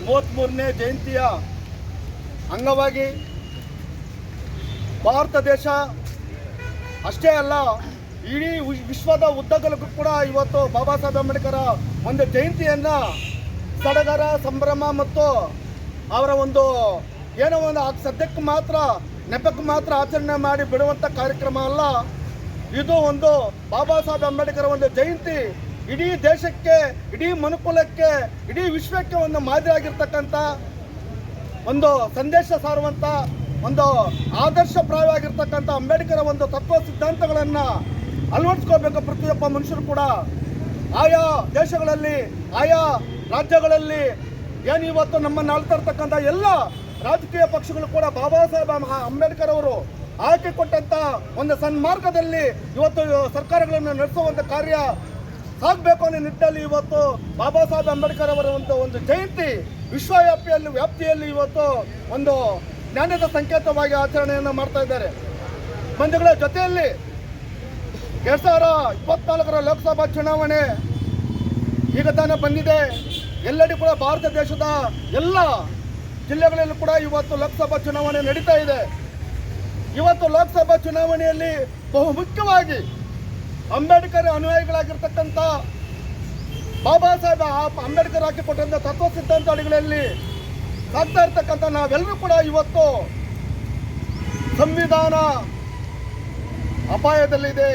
33ನೇ ಜಯಂತಿಯ ಅಂಗವಾಗಿ ಭಾರತ ದೇಶ ಅಷ್ಟೇ ಅಲ್ಲ, ಇಡೀ ವಿಶ್ವದ ಉದ್ದಗಲಕ್ಕೂ ಕೂಡ ಇವತ್ತು ಬಾಬಾ ಸಾಹೇಬ್ ಅಂಬೇಡ್ಕರ್ ಒಂದು ಜಯಂತಿಯನ್ನು ಸಡಗರ, ಸಂಭ್ರಮ ಮತ್ತು ಅವರ ಒಂದು ಏನೋ ಒಂದು ಸದ್ಯಕ್ಕೆ ಮಾತ್ರ ನೆಪಕ್ಕೆ ಮಾತ್ರ ಆಚರಣೆ ಮಾಡಿ ಬಿಡುವಂಥ ಕಾರ್ಯಕ್ರಮ ಅಲ್ಲ. ಇದು ಒಂದು ಬಾಬಾ ಸಾಹೇಬ್ ಅಂಬೇಡ್ಕರ್ ಒಂದು ಜಯಂತಿ ಇಡೀ ದೇಶಕ್ಕೆ, ಇಡೀ ಮನುಕುಲಕ್ಕೆ, ಇಡೀ ವಿಶ್ವಕ್ಕೆ ಒಂದು ಮಾದರಿಯಾಗಿರ್ತಕ್ಕಂಥ ಒಂದು ಸಂದೇಶ ಸಾರುವಂಥ ಒಂದು ಆದರ್ಶಪ್ರಾಯವಾಗಿರ್ತಕ್ಕಂಥ ಅಂಬೇಡ್ಕರ್ ಒಂದು ತತ್ವ ಸಿದ್ಧಾಂತಗಳನ್ನು ಅಳವಡಿಸ್ಕೋಬೇಕು. ಪ್ರತಿಯೊಬ್ಬ ಮನುಷ್ಯರು ಕೂಡ ಆಯಾ ದೇಶಗಳಲ್ಲಿ, ಆಯಾ ರಾಜ್ಯಗಳಲ್ಲಿ ಏನು ಇವತ್ತು ನಮ್ಮನ್ನು ಆಳ್ತಾ ಇರ್ತಕ್ಕಂಥ ಎಲ್ಲ ರಾಜಕೀಯ ಪಕ್ಷಗಳು ಕೂಡ ಬಾಬಾ ಸಾಹೇಬ್ ಅಂಬೇಡ್ಕರ್ ಅವರು ಆಯ್ಕೆ ಕೊಟ್ಟಂತ ಒಂದು ಸನ್ಮಾರ್ಗದಲ್ಲಿ ಇವತ್ತು ಸರ್ಕಾರಗಳನ್ನು ನಡೆಸುವಂಥ ಕಾರ್ಯ ಸಾಗಬೇಕು ಅನ್ನೋ ನಿಟ್ಟಿನಲ್ಲಿ ಇವತ್ತು ಬಾಬಾ ಸಾಹೇಬ್ ಅಂಬೇಡ್ಕರ್ ಅವರ ಒಂದು ಜಯಂತಿ ವ್ಯಾಪ್ತಿಯಲ್ಲಿ ಇವತ್ತು ಒಂದು ಜ್ಞಾನದ ಸಂಕೇತವಾಗಿ ಆಚರಣೆಯನ್ನು ಮಾಡ್ತಾ ಇದ್ದಾರೆ. ಬಂಧುಗಳ ಜೊತೆಯಲ್ಲಿ 2024 ಲೋಕಸಭಾ ಚುನಾವಣೆ ಈಗ ತಾನೇ ಬಂದಿದೆ. ಎಲ್ಲೆಡೆ ಕೂಡ ಭಾರತ ದೇಶದ ಎಲ್ಲ ಜಿಲ್ಲೆಗಳಲ್ಲೂ ಕೂಡ ಇವತ್ತು ಲೋಕಸಭಾ ಚುನಾವಣೆ ನಡೀತಾ ಇದೆ. ಇವತ್ತು ಲೋಕಸಭಾ ಚುನಾವಣೆಯಲ್ಲಿ ಬಹುಮುಖ್ಯವಾಗಿ ಅಂಬೇಡ್ಕರ್ ಅನುಯಾಯಿಗಳಾಗಿರ್ತಕ್ಕಂಥ ಬಾಬಾ ಸಾಹೇಬ್ ಅಂಬೇಡ್ಕರ್ ಹಾಕಿಕೊಟ್ಟಂಥ ತತ್ವ ಸಿದ್ಧಾಂತ ಅಡಿಗಳಲ್ಲಿ ಸಾಗ್ತಾ ಇರ್ತಕ್ಕಂಥ ನಾವೆಲ್ಲರೂ ಕೂಡ ಇವತ್ತು ಸಂವಿಧಾನ ಅಪಾಯದಲ್ಲಿದೆ.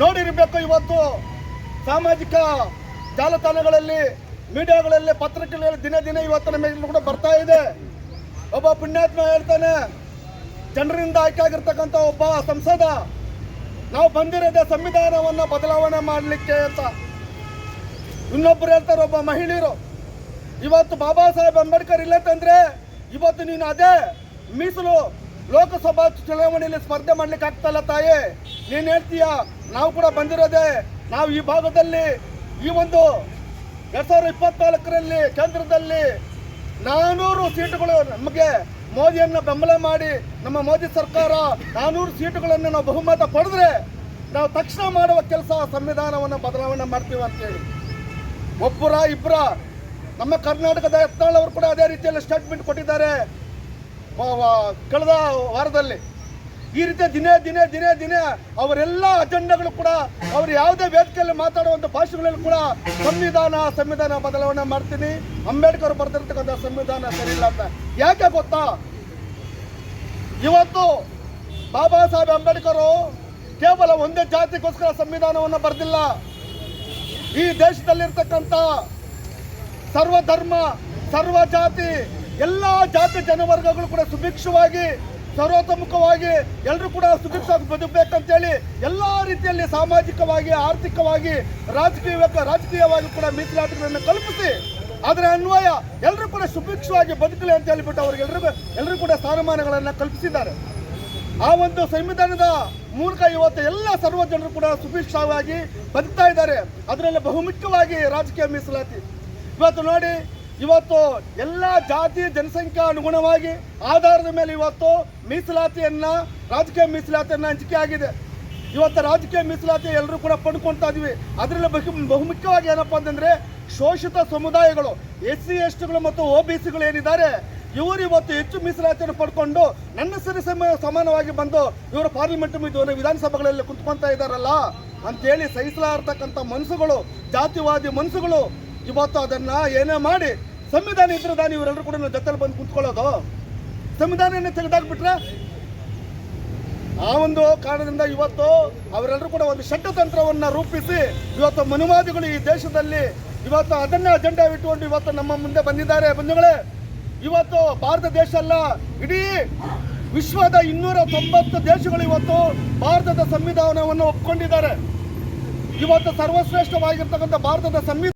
ನೋಡಿರಬೇಕು, ಇವತ್ತು ಸಾಮಾಜಿಕ ಜಾಲತಾಣಗಳಲ್ಲಿ, ಮೀಡಿಯಾಗಳಲ್ಲಿ, ಪತ್ರಿಕೆಗಳಲ್ಲಿ ದಿನೇ ದಿನೇ ಇವತ್ತು ನಮಗೆ ಕೂಡ ಬರ್ತಾ ಇದೆ. ಒಬ್ಬ ಪುಣ್ಯಾತ್ಮ ಹೇಳ್ತಾನೆ, ಜನರಿಂದ ಆಯ್ಕೆ ಆಗಿರ್ತಕ್ಕಂಥ ಒಬ್ಬ ಸಂಸದ ನಾವು ಬಂದಿರೋದೇ ಸಂವಿಧಾನವನ್ನು ಬದಲಾವಣೆ ಮಾಡಲಿಕ್ಕೆ ಅಂತ. ಇನ್ನೊಬ್ಬರು ಹೇಳ್ತಾರೆ, ಒಬ್ಬ ಮಹಿಳೆಯರು ಇವತ್ತು ಬಾಬಾ ಸಾಹೇಬ್ ಅಂಬೇಡ್ಕರ್ ಇಲ್ಲಂತಂದ್ರೆ ಇವತ್ತು ನೀನು ಅದೇ ಮೀಸಲು ಲೋಕಸಭಾ ಚುನಾವಣೆಯಲ್ಲಿ ಸ್ಪರ್ಧೆ ಮಾಡ್ಲಿಕ್ಕೆ ಆಗ್ತಲ್ಲ ತಾಯಿ, ನೀನು ಹೇಳ್ತೀಯ ನಾವು ಕೂಡ ಬಂದಿರೋದೇ, ನಾವು ಈ ಭಾಗದಲ್ಲಿ ಈ ಒಂದು 2024ರಲ್ಲಿ ಕೇಂದ್ರದಲ್ಲಿ 400 ಸೀಟುಗಳು ನಮಗೆ ಮೋದಿಯನ್ನು ಬೆಂಬಲ ಮಾಡಿ ನಮ್ಮ ಮೋದಿ ಸರ್ಕಾರ 400 ಸೀಟುಗಳನ್ನು ನಾವು ಬಹುಮತ ಪಡೆದ್ರೆ ನಾವು ತಕ್ಷಣ ಮಾಡುವ ಕೆಲಸ ಸಂವಿಧಾನವನ್ನು ಬದಲಾವಣೆ ಮಾಡ್ತೀವಿ ಅಂತೇಳಿ ಒಬ್ಬರ ಇಬ್ಬರ ನಮ್ಮ ಕರ್ನಾಟಕದ ಯತ್ನಾಳ್ ಅವರು ಕೂಡ ಅದೇ ರೀತಿಯಲ್ಲಿ ಸ್ಟೇಟ್ಮೆಂಟ್ ಕೊಟ್ಟಿದ್ದಾರೆ ಕಳೆದ ವಾರದಲ್ಲಿ. ಈ ರೀತಿ ದಿನೇ ದಿನೇ ದಿನೇ ದಿನೇ ಅವರೆಲ್ಲ ಅಜೆಂಡಾಗಳು ಕೂಡ ಅವರು ಯಾವುದೇ ವೇದಿಕೆಯಲ್ಲಿ ಮಾತಾಡುವಂಥ ಭಾಷೆಗಳಲ್ಲಿ ಕೂಡ ಸಂವಿಧಾನ ಬದಲಾವಣೆ ಮಾಡ್ತೀನಿ, ಅಂಬೇಡ್ಕರ್ ಬರೆದಿರ್ತಕ್ಕಂಥ ಸಂವಿಧಾನ ಸರಿ ಇಲ್ಲ ಅಂತ. ಯಾಕೆ ಗೊತ್ತಾ, ಇವತ್ತು ಬಾಬಾ ಸಾಹೇಬ್ ಅಂಬೇಡ್ಕರ್ ಕೇವಲ ಒಂದೇ ಜಾತಿಗೋಸ್ಕರ ಸಂವಿಧಾನವನ್ನು ಬರೆದಿಲ್ಲ. ಈ ದೇಶದಲ್ಲಿರ್ತಕ್ಕಂಥ ಸರ್ವ ಧರ್ಮ, ಸರ್ವ ಜಾತಿ, ಎಲ್ಲ ಜಾತಿ ಜನವರ್ಗಗಳು ಕೂಡ ಸುಭಿಕ್ಷವಾಗಿ, ಸರ್ವತೋಮುಖವಾಗಿ ಎಲ್ಲರೂ ಕೂಡ ಸುಭಿಕ್ಷವಾಗಿ ಬದುಕಬೇಕಂತೇಳಿ ಎಲ್ಲ ರೀತಿಯಲ್ಲಿ ಸಾಮಾಜಿಕವಾಗಿ, ಆರ್ಥಿಕವಾಗಿ, ರಾಜಕೀಯವಾಗಿ ಕೂಡ ಮೀಸಲಾತಿಗಳನ್ನು ಕಲ್ಪಿಸಿ ಅದರ ಅನ್ವಯ ಎಲ್ಲರೂ ಕೂಡ ಸುಭಿಕ್ಷವಾಗಿ ಬದುಕಲಿ ಅಂತ ಹೇಳಿಬಿಟ್ಟು ಎಲ್ಲರೂ ಕೂಡ ಸ್ಥಾನಮಾನಗಳನ್ನು ಕಲ್ಪಿಸಿದ್ದಾರೆ. ಆ ಒಂದು ಸಂವಿಧಾನದ ಮೂಲಕ ಇವತ್ತು ಎಲ್ಲ ಸರ್ವ ಜನರು ಕೂಡ ಸುಭಿಕ್ಷವಾಗಿ ಬದುಕ್ತಾ ಇದ್ದಾರೆ. ಅದರಲ್ಲಿ ಬಹುಮುಖ್ಯವಾಗಿ ರಾಜಕೀಯ ಮೀಸಲಾತಿ. ಇವತ್ತು ನೋಡಿ, ಇವತ್ತು ಎಲ್ಲ ಜಾತಿ ಜನಸಂಖ್ಯಾ ಅನುಗುಣವಾಗಿ ಆಧಾರದ ಮೇಲೆ ಇವತ್ತು ರಾಜಕೀಯ ಮೀಸಲಾತಿಯನ್ನು ಹಂಚಿಕೆ ಆಗಿದೆ. ಇವತ್ತು ರಾಜಕೀಯ ಮೀಸಲಾತಿ ಎಲ್ಲರೂ ಕೂಡ ಪಡ್ಕೊಳ್ತಾ ಇದೀವಿ. ಅದರಲ್ಲಿ ಬಹುಮುಖ್ಯವಾಗಿ ಏನಪ್ಪಾ ಅಂತಂದ್ರೆ ಶೋಷಿತ ಸಮುದಾಯಗಳು, SC STಗಳು ಮತ್ತು OBCಗಳು ಏನಿದ್ದಾರೆ ಇವರು ಇವತ್ತು ಹೆಚ್ಚು ಮೀಸಲಾತಿಯನ್ನು ಪಡ್ಕೊಂಡು ನನ್ನ ಸರಿ ಸಮಾನವಾಗಿ ಬಂದು ಇವರು ಪಾರ್ಲಿಮೆಂಟ್ ವಿಧಾನಸಭೆಗಳಲ್ಲಿ ಕುತ್ಕೊಳ್ತಾ ಇದ್ದಾರಲ್ಲ ಅಂತೇಳಿ ಸಹಿಸಲಾರ್ತಕ್ಕಂಥ ಮನಸ್ಸುಗಳು, ಜಾತಿವಾದಿ ಮನಸ್ಸುಗಳು ಇವತ್ತು ಅದನ್ನ ಏನೇ ಮಾಡಿ ಸಂವಿಧಾನ ಇದ್ರೆ ತಾನು ಇವರೆಲ್ಲರೂ ಕೂಡ ಜೊತೆಲಿ ಬಂದು ಕುಂತ್ಕೊಳ್ಳೋದು. ಸಂವಿಧಾನ ತೆಗೆದಾಕ್ಬಿಟ್ರೆ ಆ ಒಂದು ಕಾರಣದಿಂದ ಇವತ್ತು ಅವರೆಲ್ಲರೂ ಕೂಡ ಒಂದು ಷಡ್ಯತಂತ್ರವನ್ನು ರೂಪಿಸಿ ಇವತ್ತು ಮನುವಾದಿಗಳು ಈ ದೇಶದಲ್ಲಿ ಇವತ್ತು ಅದನ್ನೇ ಅಜೆಂಡಾ ಇಟ್ಟುಕೊಂಡು ಇವತ್ತು ನಮ್ಮ ಮುಂದೆ ಬಂದಿದ್ದಾರೆ. ಬಂಧುಗಳೇ, ಇವತ್ತು ಭಾರತ ದೇಶ ಅಲ್ಲ, ಇಡೀ ವಿಶ್ವದ 290 ದೇಶಗಳು ಇವತ್ತು ಭಾರತದ ಸಂವಿಧಾನವನ್ನು ಒಪ್ಕೊಂಡಿದ್ದಾರೆ. ಇವತ್ತು ಸರ್ವಶ್ರೇಷ್ಠವಾಗಿರ್ತಕ್ಕಂಥ ಭಾರತದ ಸಂವಿಧಾನ